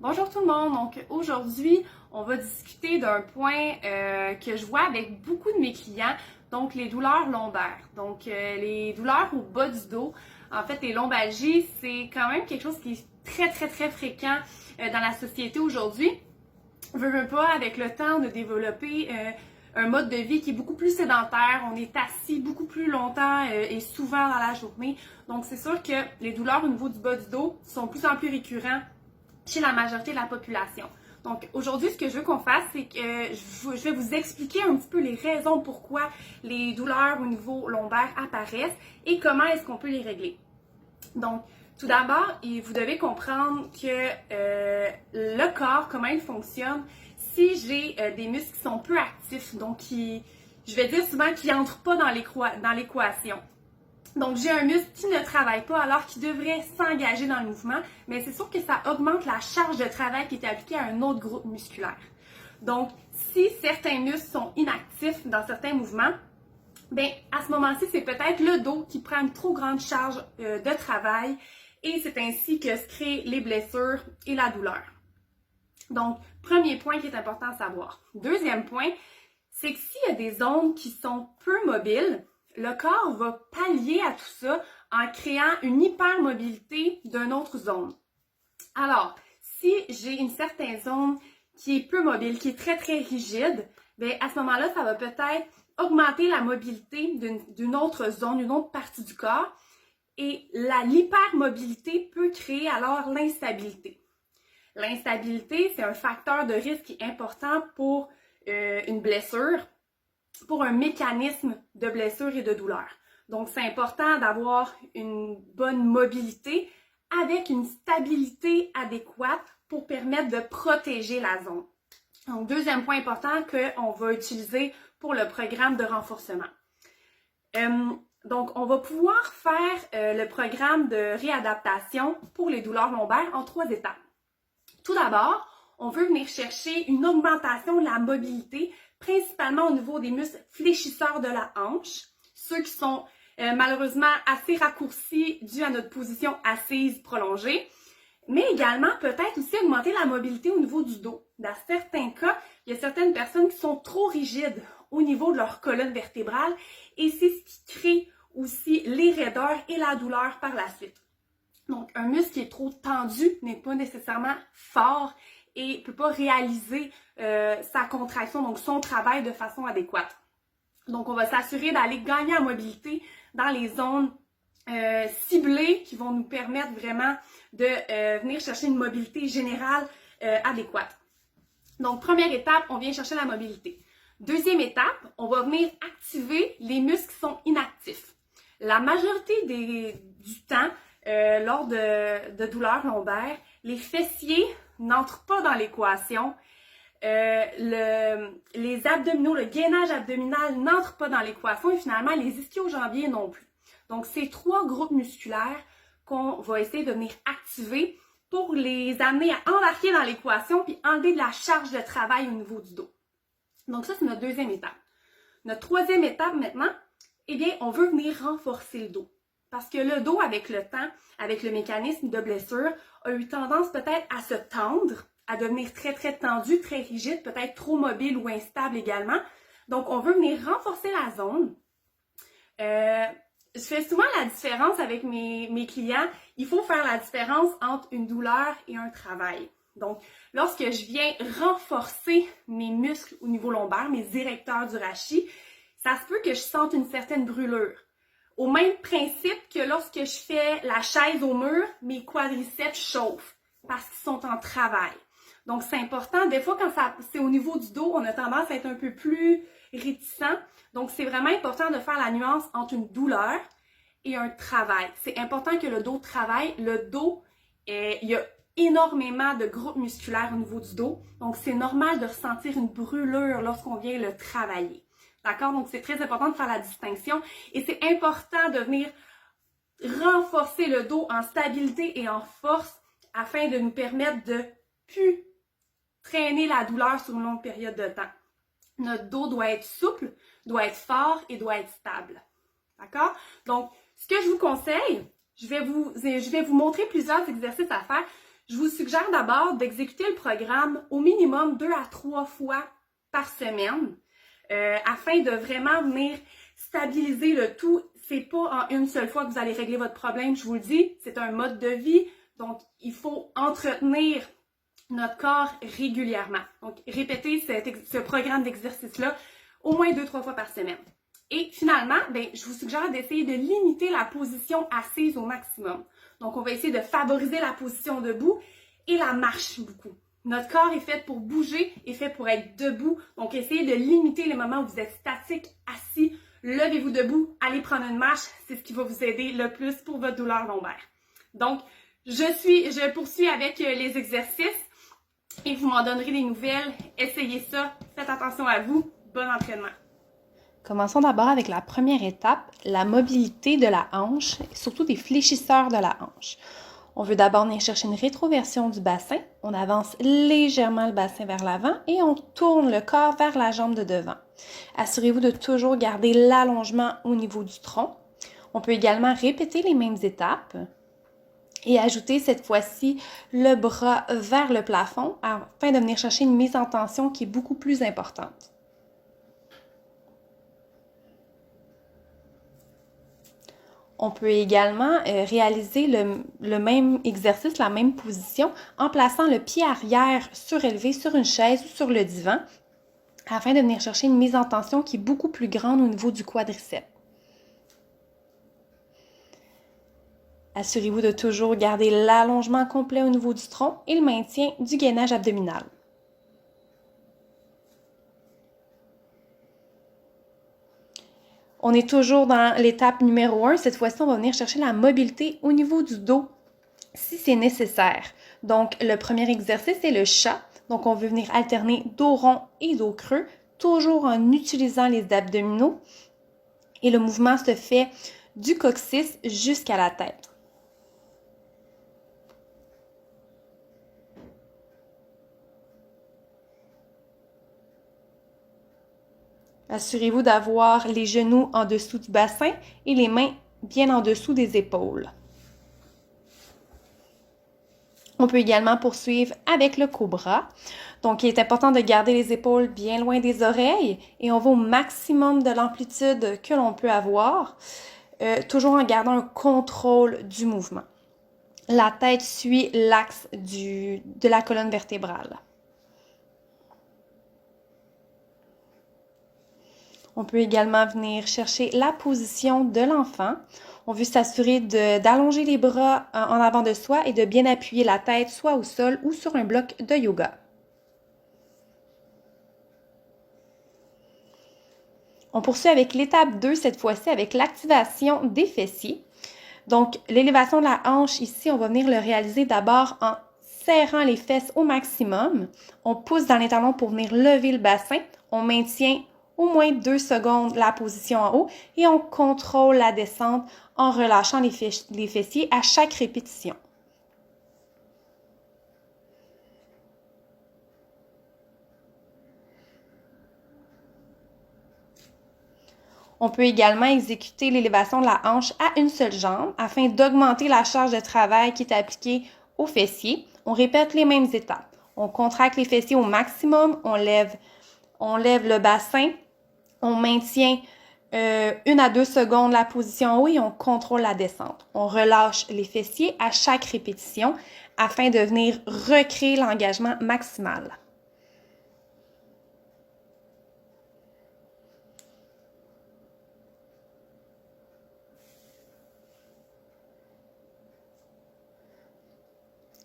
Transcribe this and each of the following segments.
Bonjour tout le monde, donc aujourd'hui on va discuter d'un point que je vois avec beaucoup de mes clients, donc les douleurs lombaires, donc les douleurs au bas du dos. En fait, les lombalgies, c'est quand même quelque chose qui est très fréquent dans la société aujourd'hui. Veux pas, avec le temps, on a développé un mode de vie qui est beaucoup plus sédentaire, on est assis beaucoup plus longtemps et souvent dans la journée, donc c'est sûr que les douleurs au niveau du bas du dos sont de plus en plus récurrents chez la majorité de la population. Donc aujourd'hui, ce que je veux qu'on fasse, c'est que je vais vous expliquer un petit peu les raisons pourquoi les douleurs au niveau lombaire apparaissent et comment est-ce qu'on peut les régler. Donc, tout d'abord, vous devez comprendre que le corps, comment il fonctionne, si j'ai des muscles qui sont peu actifs, donc je vais dire souvent qui n'entrent pas dans l'équation. Donc, j'ai un muscle qui ne travaille pas alors qu'il devrait s'engager dans le mouvement, mais c'est sûr que ça augmente la charge de travail qui est appliquée à un autre groupe musculaire. Donc, si certains muscles sont inactifs dans certains mouvements, bien, à ce moment-ci, c'est peut-être le dos qui prend une trop grande charge de travail et c'est ainsi que se créent les blessures et la douleur. Donc, premier point qui est important à savoir. Deuxième point, c'est que s'il y a des zones qui sont peu mobiles, le corps va pallier à tout ça en créant une hypermobilité d'une autre zone. Alors, si j'ai une certaine zone qui est peu mobile, qui est très rigide, bien, à ce moment-là, ça va peut-être augmenter la mobilité d'une autre zone, d'une autre partie du corps. Et l'hypermobilité peut créer alors l'instabilité. L'instabilité, c'est un facteur de risque qui est important pour une blessure, pour un mécanisme de blessure et de douleur. Donc, c'est important d'avoir une bonne mobilité avec une stabilité adéquate pour permettre de protéger la zone. Donc, deuxième point important qu'on va utiliser pour le programme de renforcement. Donc, on va pouvoir faire le programme de réadaptation pour les douleurs lombaires en 3 étapes. Tout d'abord, on veut venir chercher une augmentation de la mobilité, principalement au niveau des muscles fléchisseurs de la hanche, ceux qui sont malheureusement assez raccourcis dû à notre position assise prolongée, mais également peut-être aussi augmenter la mobilité au niveau du dos. Dans certains cas, il y a certaines personnes qui sont trop rigides au niveau de leur colonne vertébrale et c'est ce qui crée aussi les raideurs et la douleur par la suite. Donc, un muscle qui est trop tendu n'est pas nécessairement fort et ne peut pas réaliser sa contraction, donc son travail de façon adéquate. Donc, on va s'assurer d'aller gagner en mobilité dans les zones ciblées qui vont nous permettre vraiment de venir chercher une mobilité générale adéquate. Donc, première étape, on vient chercher la mobilité. Deuxième étape, on va venir activer les muscles qui sont inactifs. La majorité du temps, lors de douleurs lombaires, les fessiers n'entrent pas dans l'équation. Les abdominaux, le gainage abdominal n'entre pas dans l'équation et finalement les ischio-jambiers non plus. Donc, c'est 3 groupes musculaires qu'on va essayer de venir activer pour les amener à embarquer dans l'équation puis enlever de la charge de travail au niveau du dos. Donc ça, c'est notre deuxième étape. Notre troisième étape maintenant, eh bien, on veut venir renforcer le dos. Parce que le dos, avec le temps, avec le mécanisme de blessure, a eu tendance peut-être à se tendre, à devenir très tendu, très rigide, peut-être trop mobile ou instable également. Donc, on veut venir renforcer la zone. Je fais souvent la différence avec mes clients. Il faut faire la différence entre une douleur et un travail. Donc, lorsque je viens renforcer mes muscles au niveau lombaire, mes érecteurs du rachis, ça se peut que je sente une certaine brûlure. Au même principe que lorsque je fais la chaise au mur, mes quadriceps chauffent parce qu'ils sont en travail. Donc, c'est important. Des fois, quand c'est au niveau du dos, on a tendance à être un peu plus réticent. Donc, c'est vraiment important de faire la nuance entre une douleur et un travail. C'est important que le dos travaille. Le dos, il y a énormément de groupes musculaires au niveau du dos. Donc, c'est normal de ressentir une brûlure lorsqu'on vient le travailler. D'accord? Donc, c'est très important de faire la distinction. Et c'est important de venir renforcer le dos en stabilité et en force afin de nous permettre de plus traîner la douleur sur une longue période de temps. Notre dos doit être souple, doit être fort et doit être stable. D'accord? Donc, ce que je vous conseille, je vais vous montrer plusieurs exercices à faire. Je vous suggère d'abord d'exécuter le programme au minimum 2 à 3 fois par semaine afin de vraiment venir stabiliser le tout. C'est pas en une seule fois que vous allez régler votre problème, je vous le dis, c'est un mode de vie, donc il faut entretenir notre corps régulièrement. Donc, répétez ce programme d'exercice-là au moins 2-3 fois par semaine. Et finalement, je vous suggère d'essayer de limiter la position assise au maximum. Donc, on va essayer de favoriser la position debout et la marche beaucoup. Notre corps est fait pour bouger, est fait pour être debout. Donc, essayez de limiter les moments où vous êtes statique, assis. Levez-vous debout, allez prendre une marche. C'est ce qui va vous aider le plus pour votre douleur lombaire. Donc, je poursuis avec les exercices et vous m'en donnerez des nouvelles. Essayez ça. Faites attention à vous. Bon entraînement. Commençons d'abord avec la première étape, la mobilité de la hanche, surtout des fléchisseurs de la hanche. On veut d'abord venir chercher une rétroversion du bassin. On avance légèrement le bassin vers l'avant et on tourne le corps vers la jambe de devant. Assurez-vous de toujours garder l'allongement au niveau du tronc. On peut également répéter les mêmes étapes et ajouter cette fois-ci le bras vers le plafond afin de venir chercher une mise en tension qui est beaucoup plus importante. On peut également réaliser le même exercice, la même position, en plaçant le pied arrière surélevé sur une chaise ou sur le divan, afin de venir chercher une mise en tension qui est beaucoup plus grande au niveau du quadriceps. Assurez-vous de toujours garder l'allongement complet au niveau du tronc et le maintien du gainage abdominal. On est toujours dans l'étape numéro 1. Cette fois-ci, on va venir chercher la mobilité au niveau du dos si c'est nécessaire. Donc, le premier exercice, c'est le chat. Donc, on veut venir alterner dos rond et dos creux, toujours en utilisant les abdominaux. Et le mouvement se fait du coccyx jusqu'à la tête. Assurez-vous d'avoir les genoux en dessous du bassin et les mains bien en dessous des épaules. On peut également poursuivre avec le cobra. Donc, il est important de garder les épaules bien loin des oreilles et on va au maximum de l'amplitude que l'on peut avoir, toujours en gardant un contrôle du mouvement. La tête suit l'axe de la colonne vertébrale. On peut également venir chercher la position de l'enfant. On veut s'assurer d'allonger les bras en avant de soi et de bien appuyer la tête soit au sol ou sur un bloc de yoga. On poursuit avec l'étape 2, cette fois-ci avec l'activation des fessiers. Donc, l'élévation de la hanche, ici, on va venir le réaliser d'abord en serrant les fesses au maximum. On pousse dans les talons pour venir lever le bassin. On maintient au moins 2 secondes la position en haut et on contrôle la descente en relâchant les fessiers à chaque répétition. On peut également exécuter l'élévation de la hanche à une seule jambe afin d'augmenter la charge de travail qui est appliquée aux fessiers. On répète les mêmes étapes. On contracte les fessiers au maximum, on lève le bassin, on maintient 1 à 2 secondes la position en haut et on contrôle la descente. On relâche les fessiers à chaque répétition afin de venir recréer l'engagement maximal.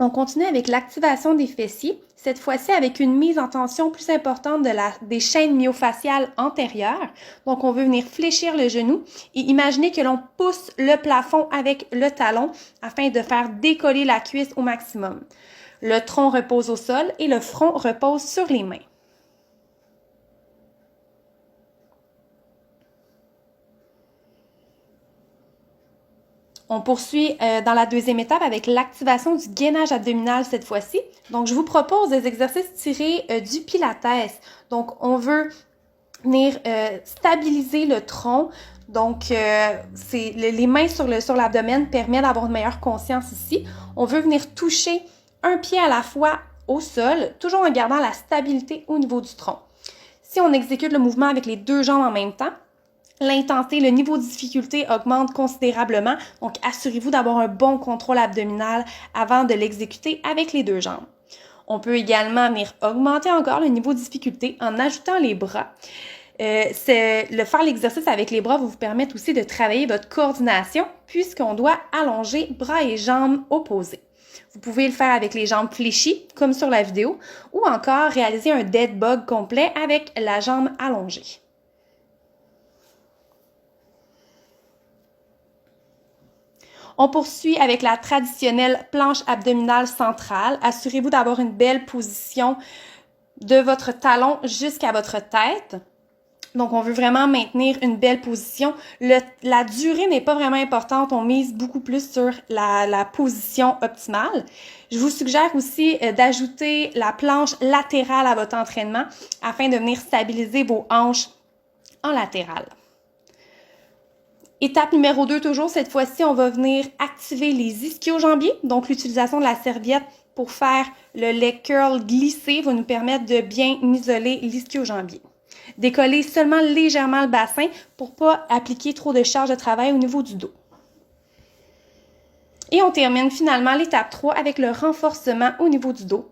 On continue avec l'activation des fessiers, cette fois-ci avec une mise en tension plus importante des chaînes myofaciales antérieures. Donc, on veut venir fléchir le genou et imaginer que l'on pousse le plafond avec le talon afin de faire décoller la cuisse au maximum. Le tronc repose au sol et le front repose sur les mains. On poursuit dans la deuxième étape avec l'activation du gainage abdominal cette fois-ci. Donc, je vous propose des exercices tirés du Pilates. Donc, on veut venir stabiliser le tronc. Donc, les mains sur l'abdomen permettent d'avoir une meilleure conscience ici. On veut venir toucher un pied à la fois au sol, toujours en gardant la stabilité au niveau du tronc. Si on exécute le mouvement avec les 2 jambes en même temps, l'intensité, le niveau de difficulté augmente considérablement, donc assurez-vous d'avoir un bon contrôle abdominal avant de l'exécuter avec les 2 jambes. On peut également venir augmenter encore le niveau de difficulté en ajoutant les bras. Faire l'exercice avec les bras va vous permettre aussi de travailler votre coordination puisqu'on doit allonger bras et jambes opposés. Vous pouvez le faire avec les jambes fléchies, comme sur la vidéo, ou encore réaliser un dead bug complet avec la jambe allongée. On poursuit avec la traditionnelle planche abdominale centrale. Assurez-vous d'avoir une belle position de votre talon jusqu'à votre tête. Donc, on veut vraiment maintenir une belle position. La durée n'est pas vraiment importante. On mise beaucoup plus sur la position optimale. Je vous suggère aussi d'ajouter la planche latérale à votre entraînement afin de venir stabiliser vos hanches en latéral. Étape numéro 2, toujours, cette fois-ci, on va venir activer les ischio-jambiers. Donc, l'utilisation de la serviette pour faire le leg curl glissé va nous permettre de bien isoler l'ischio-jambier. Décoller seulement légèrement le bassin pour ne pas appliquer trop de charge de travail au niveau du dos. Et on termine finalement l'étape 3 avec le renforcement au niveau du dos.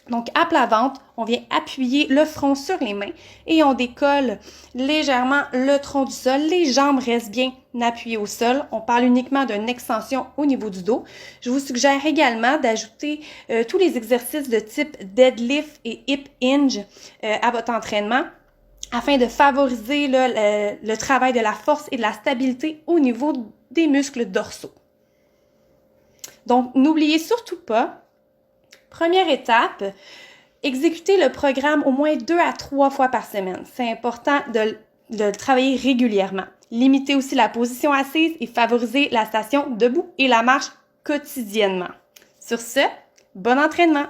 Donc, à plat ventre, on vient appuyer le front sur les mains et on décolle légèrement le tronc du sol. Les jambes restent bien appuyées au sol. On parle uniquement d'une extension au niveau du dos. Je vous suggère également d'ajouter tous les exercices de type deadlift et hip hinge à votre entraînement afin de favoriser le travail de la force et de la stabilité au niveau des muscles dorsaux. Donc, n'oubliez surtout pas, première étape, exécuter le programme au moins 2 à 3 fois par semaine. C'est important de le travailler régulièrement. Limitez aussi la position assise et favoriser la station debout et la marche quotidiennement. Sur ce, bon entraînement!